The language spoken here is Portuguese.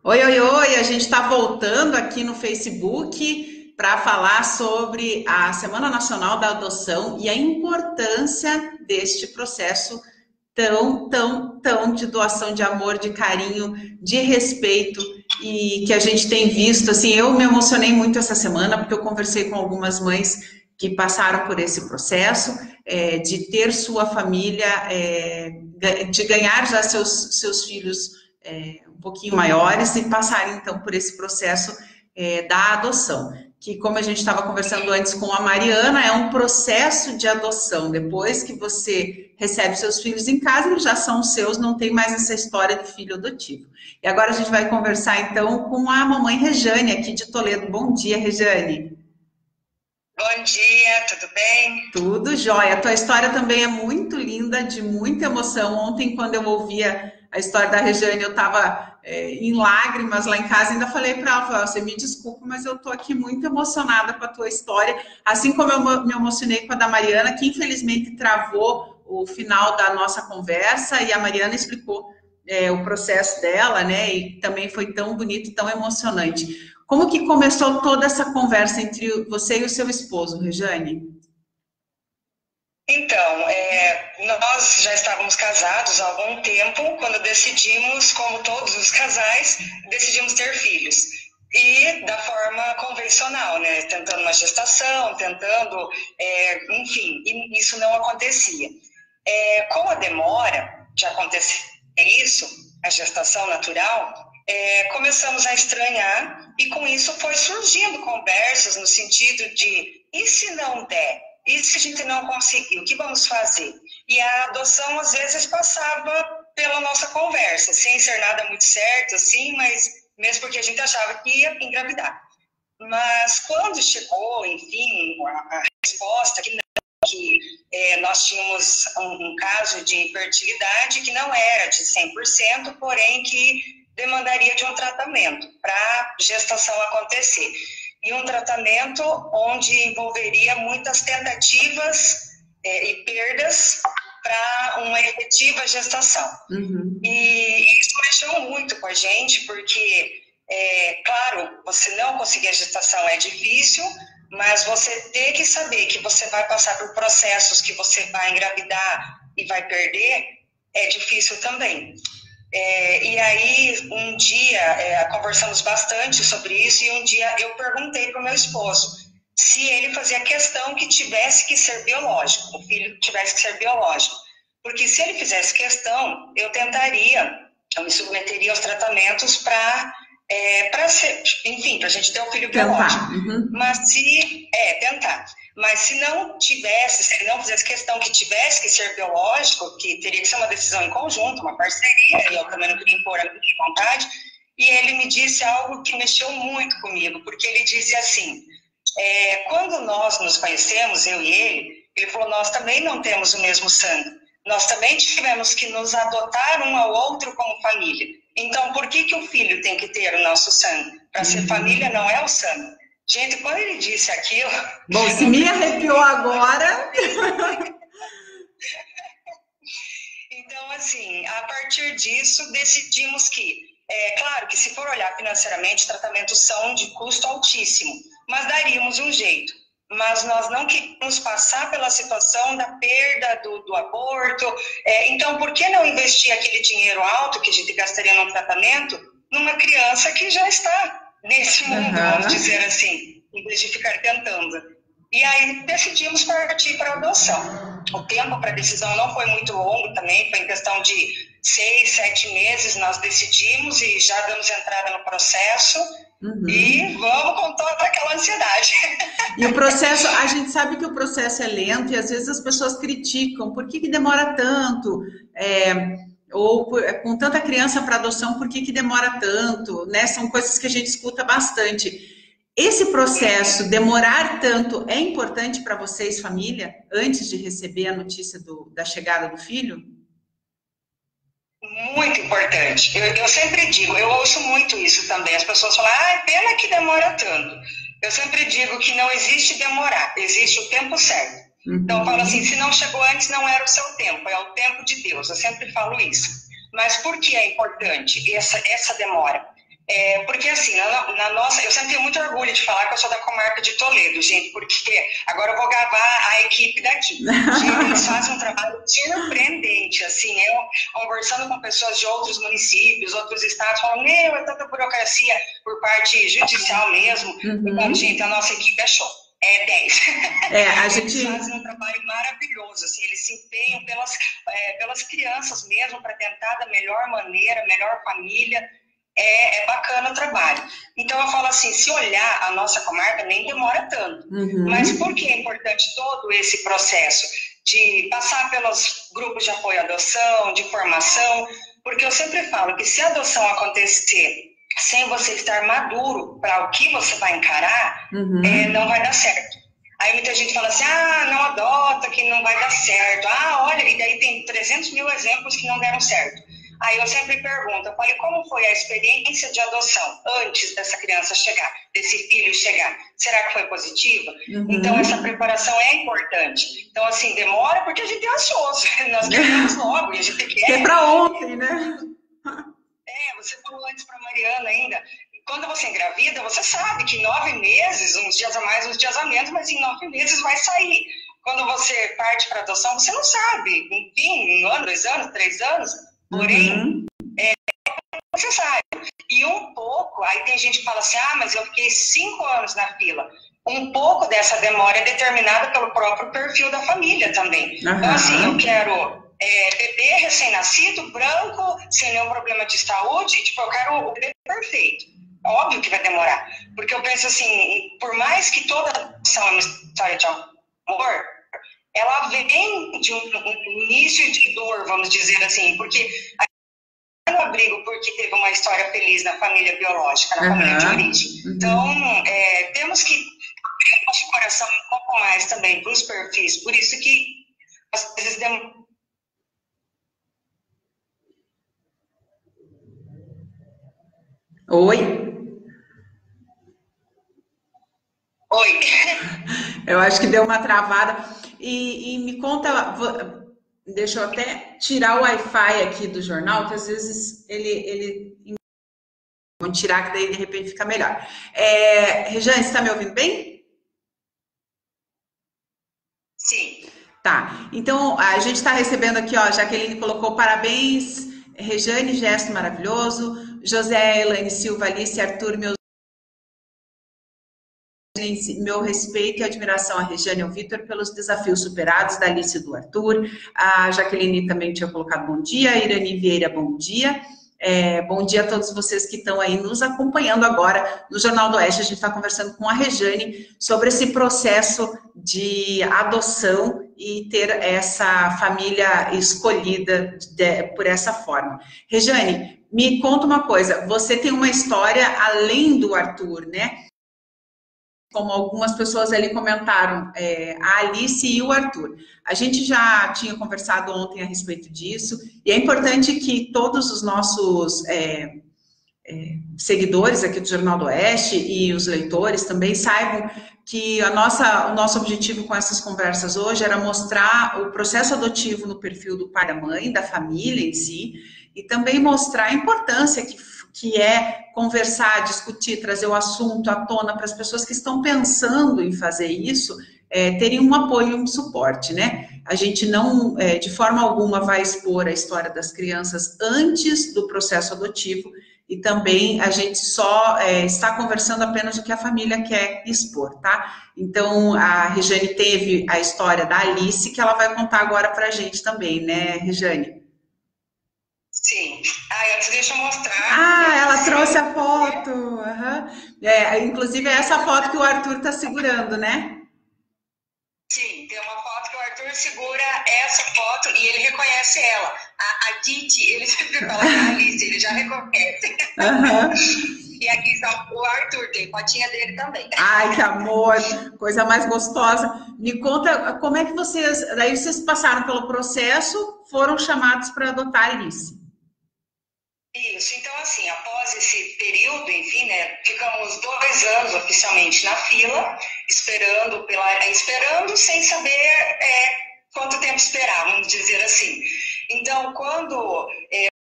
Oi, oi, oi! A gente está voltando aqui no Facebook para falar sobre a Semana Nacional da Adoção e a importância deste processo tão de doação de amor, de carinho, de respeito e que a gente tem visto. Assim, eu me emocionei muito essa semana porque eu conversei com algumas mães que passaram por esse processo de ter sua família, de ganhar já seus filhos um pouquinho maiores e passarem então por esse processo da adoção, que como a gente estava conversando antes com a Mariana, é um processo de adoção. Depois que você recebe seus filhos em casa, eles já são seus, não tem mais essa história de filho adotivo. E agora a gente vai conversar então com a mamãe Rejane, aqui de Toledo. Bom dia, Rejane. Bom dia, tudo bem? Tudo jóia. A tua história também é muito linda, de muita emoção. Ontem, quando eu ouvia a história da Regiane, eu estava em lágrimas lá em casa. Ainda falei para ela, você me desculpa, mas eu estou aqui muito emocionada com a tua história. Assim como eu me emocionei com a da Mariana, que infelizmente travou o final da nossa conversa, e a Mariana explicou o processo dela, né? E também foi tão bonito, tão emocionante. Como que começou toda essa conversa entre você e o seu esposo, Rejane? Então, nós já estávamos casados há algum tempo, quando decidimos, como todos os casais, decidimos ter filhos. E da forma convencional, né? Tentando uma gestação, tentando, enfim, e isso não acontecia. Com a demora de acontecer isso, a gestação natural, começamos a estranhar e com isso foi surgindo conversas no sentido de e se não der? E se a gente não conseguir? O que vamos fazer? E a adoção às vezes passava pela nossa conversa, sem ser nada muito certo, assim, mas mesmo porque a gente achava que ia engravidar. Mas quando chegou, enfim, a resposta que nós tínhamos um caso de infertilidade que não era de 100%, porém que demandaria de um tratamento para a gestação acontecer. E um tratamento onde envolveria muitas tentativas e perdas para uma efetiva gestação. Uhum. E isso mexeu muito com a gente, porque, claro, você não conseguir a gestação é difícil, mas você ter que saber que você vai passar por processos que você vai engravidar e vai perder, é difícil também. E aí, um dia, conversamos bastante sobre isso, e um dia eu perguntei para o meu esposo se ele fazia questão que tivesse que ser biológico, o filho tivesse que ser biológico. Porque se ele fizesse questão, eu me submeteria aos tratamentos enfim, para a gente ter um filho biológico. Uhum. Mas tentar. Mas se não tivesse, se ele não fizesse questão que tivesse que ser biológico, que teria que ser uma decisão em conjunto, uma parceria, e eu também não queria impor a minha vontade, e ele me disse algo que mexeu muito comigo, porque ele disse assim, quando nós nos conhecemos, eu e ele falou, nós também não temos o mesmo sangue, nós também tivemos que nos adotar um ao outro como família. Então, por que o filho tem que ter o nosso sangue? Para ser família não é o sangue. Gente, quando ele disse aquilo... Bom, se me arrepiou agora... Então, assim, a partir disso, decidimos que, claro que se for olhar financeiramente, tratamentos são de custo altíssimo, mas daríamos um jeito. Mas nós não queríamos passar pela situação da perda do aborto. Então, por que não investir aquele dinheiro alto que a gente gastaria num tratamento numa criança que já está nesse mundo, vamos dizer assim, em vez de ficar tentando? E aí decidimos partir para a adoção. O tempo para a decisão não foi muito longo também, foi em questão de 6, 7 meses nós decidimos e já damos entrada no processo. Uhum. E vamos com toda aquela ansiedade. E o processo, a gente sabe que o processo é lento e às vezes as pessoas criticam, por que demora tanto? Ou com tanta criança para adoção, por que demora tanto? Né? São coisas que a gente escuta bastante. Esse processo, demorar tanto, é importante para vocês, família, antes de receber a notícia da chegada do filho? Muito importante. Eu sempre digo, eu ouço muito isso também. As pessoas falam, é pena que demora tanto. Eu sempre digo que não existe demorar, existe o tempo certo. Uhum. Então eu falo assim, se não chegou antes, não era o seu tempo, é o tempo de Deus. Eu sempre falo isso. Mas por que é importante essa demora? Porque assim, na nossa, eu sempre tenho muito orgulho de falar que eu sou da comarca de Toledo, gente, porque agora eu vou gravar a equipe daqui. Gente, eles fazem um trabalho surpreendente, assim, eu conversando com pessoas de outros municípios, outros estados, falando, meu, é tanta burocracia por parte judicial mesmo. Então, gente, a nossa equipe é show. É 10. A gente... Eles fazem um trabalho maravilhoso, assim, eles se empenham pelas crianças mesmo, para tentar da melhor maneira, melhor família. É bacana o trabalho. Então eu falo assim, se olhar a nossa comarca nem demora tanto. Mas por que é importante todo esse processo de passar pelos grupos de apoio à adoção, de formação? Porque eu sempre falo que se a adoção acontecer sem você estar maduro para o que você vai encarar, não vai dar certo. Aí muita gente fala assim, não adota, que não vai dar certo. Olha, e daí tem 300 mil exemplos que não deram certo. Aí eu sempre pergunto, eu falei, como foi a experiência de adoção antes dessa criança chegar, desse filho chegar? Será que foi positiva? Então essa preparação é importante. Então assim, demora porque a gente é ansioso, nós queremos logo e a gente quer. É para ontem, né? Você falou antes para Mariana ainda, quando você engravida, você sabe que 9 meses, uns dias a mais, uns dias a menos, mas em 9 meses vai sair. Quando você parte para adoção, você não sabe, enfim, 1 ano, 2 anos, 3 anos, porém, você sabe. E um pouco, aí tem gente que fala assim, mas eu fiquei 5 anos na fila. Um pouco dessa demora é determinada pelo próprio perfil da família também. Então, assim, eu quero bebê recém-nascido, branco, sem nenhum problema de saúde, tipo, eu quero o bebê perfeito. Óbvio que vai demorar. Porque eu penso assim, por mais que toda adoção é uma história de amor, ela vem de um início de dor, vamos dizer assim, porque no abrigo porque teve uma história feliz na família biológica, na família de origem. Então, temos que abrir nosso coração um pouco mais também para os perfis. Por isso que, às vezes, Oi? Oi. Eu acho que deu uma travada. E me conta, deixa eu até tirar o Wi-Fi aqui do jornal, que às vezes ele vamos tirar, que daí de repente fica melhor. Rejane, você está me ouvindo bem? Sim. Tá, então a gente está recebendo aqui, ó, Jaqueline colocou parabéns, Rejane, gesto maravilhoso, José, Elaine Silva, Alice, Arthur, meu respeito e admiração a Rejane e ao Vitor pelos desafios superados, da Alice e do Arthur. A Jaqueline também tinha colocado bom dia, a Irani Vieira, bom dia. Bom dia a todos vocês que estão aí nos acompanhando agora no Jornal do Oeste. A gente está conversando com a Rejane sobre esse processo de adoção e ter essa família escolhida por essa forma. Rejane, me conta uma coisa, você tem uma história além do Arthur, né? Como algumas pessoas ali comentaram, a Alice e o Arthur. A gente já tinha conversado ontem a respeito disso, e é importante que todos os nossos seguidores aqui do Jornal do Oeste e os leitores também saibam que o nosso objetivo com essas conversas hoje era mostrar o processo adotivo no perfil do pai e da mãe, da família em si, e também mostrar a importância que é conversar, discutir, trazer o assunto à tona para as pessoas que estão pensando em fazer isso, terem um apoio e um suporte, né? A gente não, de forma alguma, vai expor a história das crianças antes do processo adotivo, e também a gente só está conversando apenas o que a família quer expor, tá? Então, a Rejane teve a história da Alice, que ela vai contar agora para a gente também, né, Rejane? Sim. Antes deixa eu mostrar. Ela trouxe a foto. Inclusive, é essa foto que o Arthur está segurando, né? Sim, tem uma foto que o Arthur segura essa foto e ele reconhece ela. A Titi, ele sempre fala que é a Alice, ele já reconhece. E aqui está o Arthur, tem fotinha dele também. Ai, que amor, coisa mais gostosa. Me conta, como é que daí vocês passaram pelo processo, foram chamados para adotar a Alice? Isso, então assim, após esse período, enfim, né, ficamos 2 anos oficialmente na fila, esperando sem saber quanto tempo esperar, vamos dizer assim. Então, quando